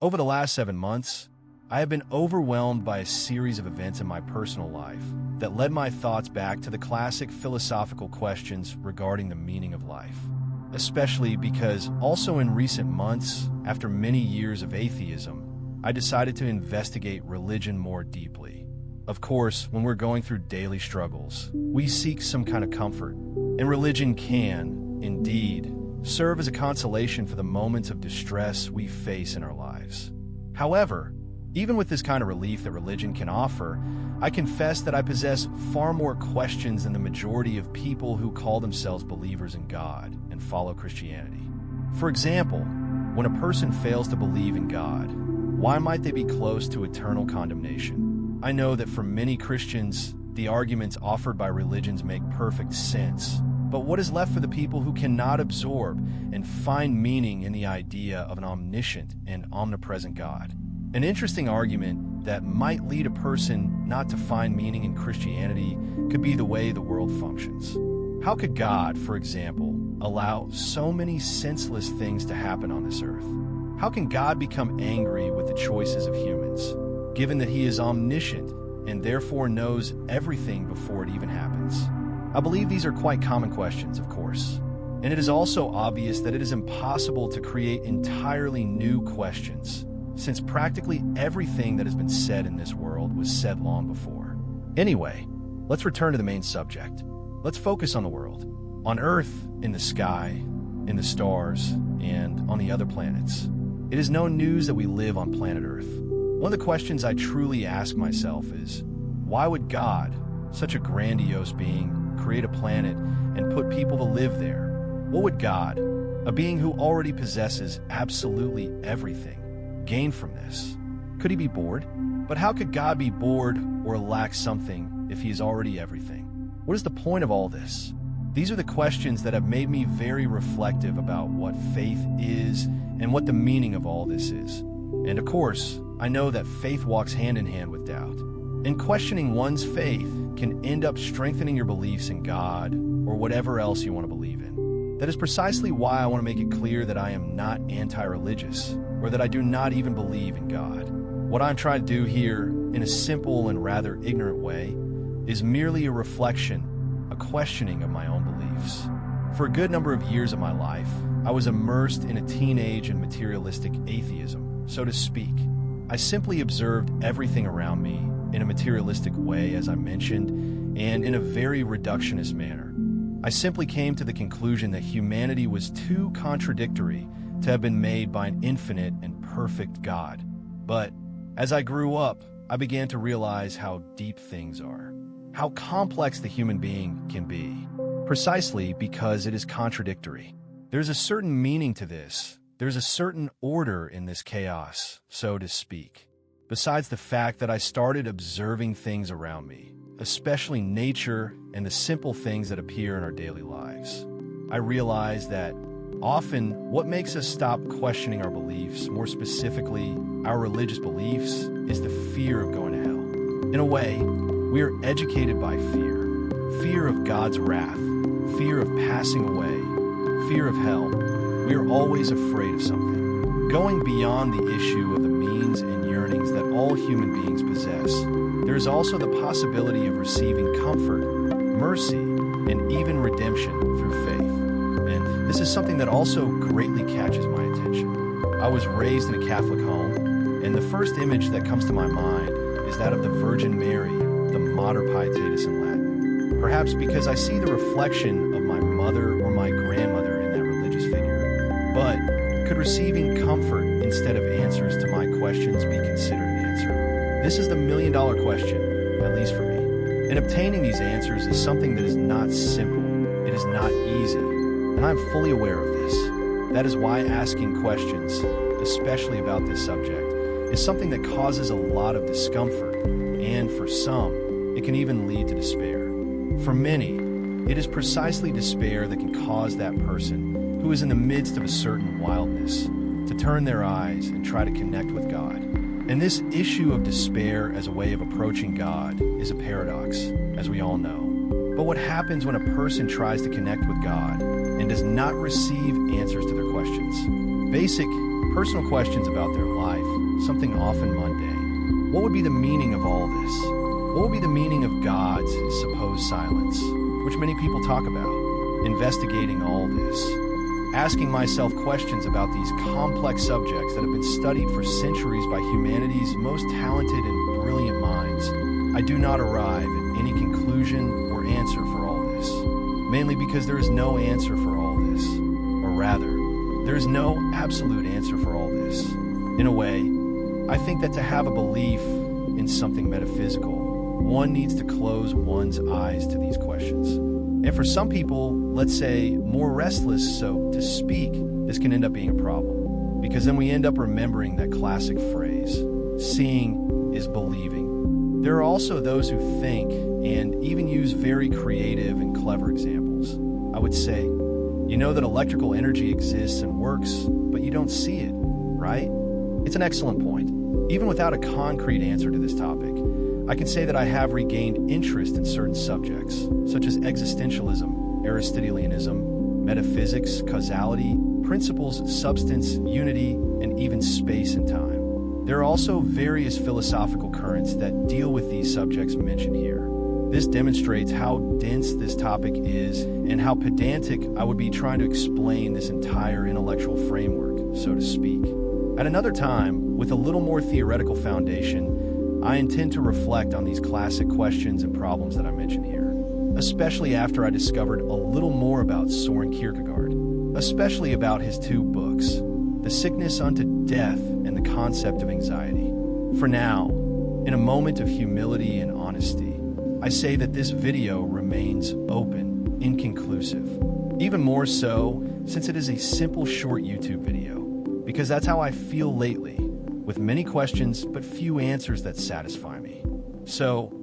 Over the last 7 months, I have been overwhelmed by a series of events in my personal life that led my thoughts back to the classic philosophical questions regarding the meaning of life. Especially because also in recent months, after many years of atheism, I decided to investigate religion more deeply. Of course, when we're going through daily struggles, we seek some kind of comfort, and religion can, indeed, serve as a consolation for the moments of distress we face in our lives. However, even with this kind of relief that religion can offer, I confess that I possess far more questions than the majority of people who call themselves believers in God and follow Christianity. For example, when a person fails to believe in God, why might they be close to eternal condemnation? I know that for many Christians, the arguments offered by religions make perfect sense. But what is left for the people who cannot absorb and find meaning in the idea of an omniscient and omnipresent God? An interesting argument that might lead a person not to find meaning in Christianity could be the way the world functions. How could God, for example, allow so many senseless things to happen on this earth? How can God become angry with the choices of humans, given that He is omniscient and therefore knows everything before it even happens? I believe these are quite common questions, of course, and it is also obvious that it is impossible to create entirely new questions, since practically everything that has been said in this world was said long before. Anyway, let's return to the main subject. Let's focus on the world. On Earth, in the sky, in the stars, and on the other planets. It is no news that we live on planet Earth. One of the questions I truly ask myself is, why would God, such a grandiose being, create a planet and put people to live there? What would God, a being who already possesses absolutely everything, gain from this? Could He be bored? But how could God be bored or lack something if He is already everything? What is the point of all this? These are the questions that have made me very reflective about what faith is and what the meaning of all this is. And of course, I know that faith walks hand in hand with doubt. And questioning one's faith can end up strengthening your beliefs in God or whatever else you want to believe in. That is precisely why I want to make it clear that I am not anti-religious, or that I do not even believe in God. What I'm trying to do here, in a simple and rather ignorant way, is merely a reflection, a questioning of my own beliefs. For a good number of years of my life, I was immersed in a teenage and materialistic atheism, so to speak. I simply observed everything around me in a materialistic way, as I mentioned, and in a very reductionist manner. I simply came to the conclusion that humanity was too contradictory to have been made by an infinite and perfect God. But as I grew up, I began to realize how deep things are, how complex the human being can be, precisely because it is contradictory. There's a certain meaning to this. There's a certain order in this chaos, so to speak. Besides the fact that I started observing things around me, especially nature and the simple things that appear in our daily lives, I realized that often, what makes us stop questioning our beliefs, more specifically, our religious beliefs, is the fear of going to hell. In a way, we are educated by fear. Fear of God's wrath, fear of passing away, fear of hell. We are always afraid of something. Going beyond the issue of the means and yearnings that all human beings possess, there is also the possibility of receiving comfort, mercy, and even redemption through faith. And this is something that also greatly catches my attention. I was raised in a Catholic home, and the first image that comes to my mind is that of the Virgin Mary, the Mater Pietatis in Latin. Perhaps because I see the reflection of my mother or my grandmother in that religious figure. But could receiving comfort instead of answers to my questions be considered an answer? This is the million-dollar question, at least for me. And obtaining these answers is something that is not simple. It is not easy. And I'm fully aware of this. That is why asking questions, especially about this subject, is something that causes a lot of discomfort, and for some, it can even lead to despair. For many, it is precisely despair that can cause that person who is in the midst of a certain wildness to turn their eyes and try to connect with God. And this issue of despair as a way of approaching God is a paradox, as we all know. But what happens when a person tries to connect with God and does not receive answers to their questions? Basic, personal questions about their life, something often mundane. What would be the meaning of all this? What would be the meaning of God's supposed silence, which many people talk about? Investigating all this, asking myself questions about these complex subjects that have been studied for centuries by humanity's most talented and brilliant minds, I do not arrive at any conclusion or answer for all this, mainly because there is no answer for all this, or rather, there is no absolute answer for all this. In a way, I think that to have a belief in something metaphysical, one needs to close one's eyes to these questions. And for some people, let's say, more restless, so to speak, this can end up being a problem. Because then we end up remembering that classic phrase, seeing is believing. There are also those who think and even use very creative and clever examples. I would say, you know that electrical energy exists and works, but you don't see it, right? It's an excellent point. Even without a concrete answer to this topic, I can say that I have regained interest in certain subjects, such as existentialism, Aristotelianism, metaphysics, causality, principles, substance, unity, and even space and time. There are also various philosophical currents that deal with these subjects mentioned here. This demonstrates how dense this topic is and how pedantic I would be trying to explain this entire intellectual framework, so to speak. At another time, with a little more theoretical foundation, I intend to reflect on these classic questions and problems that I mentioned here, especially after I discovered a little more about Soren Kierkegaard, especially about his two books, The Sickness Unto Death and The Concept of Anxiety. For now, in a moment of humility and honesty, I say that this video remains open, inconclusive. Even more so, since it is a simple short YouTube video, because that's how I feel lately, with many questions but few answers that satisfy me. So,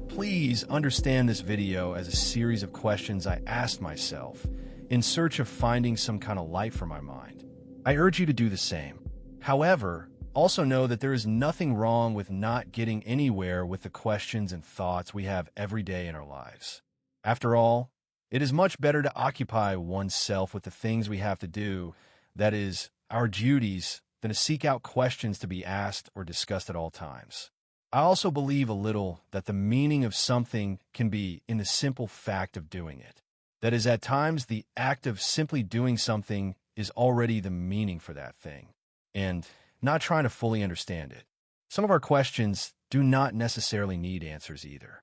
please understand this video as a series of questions I asked myself in search of finding some kind of light for my mind. I urge you to do the same. However, also know that there is nothing wrong with not getting anywhere with the questions and thoughts we have every day in our lives. After all, it is much better to occupy oneself with the things we have to do, that is, our duties, than to seek out questions to be asked or discussed at all times. I also believe a little that the meaning of something can be in the simple fact of doing it. That is, at times, the act of simply doing something is already the meaning for that thing, and not trying to fully understand it. Some of our questions do not necessarily need answers either.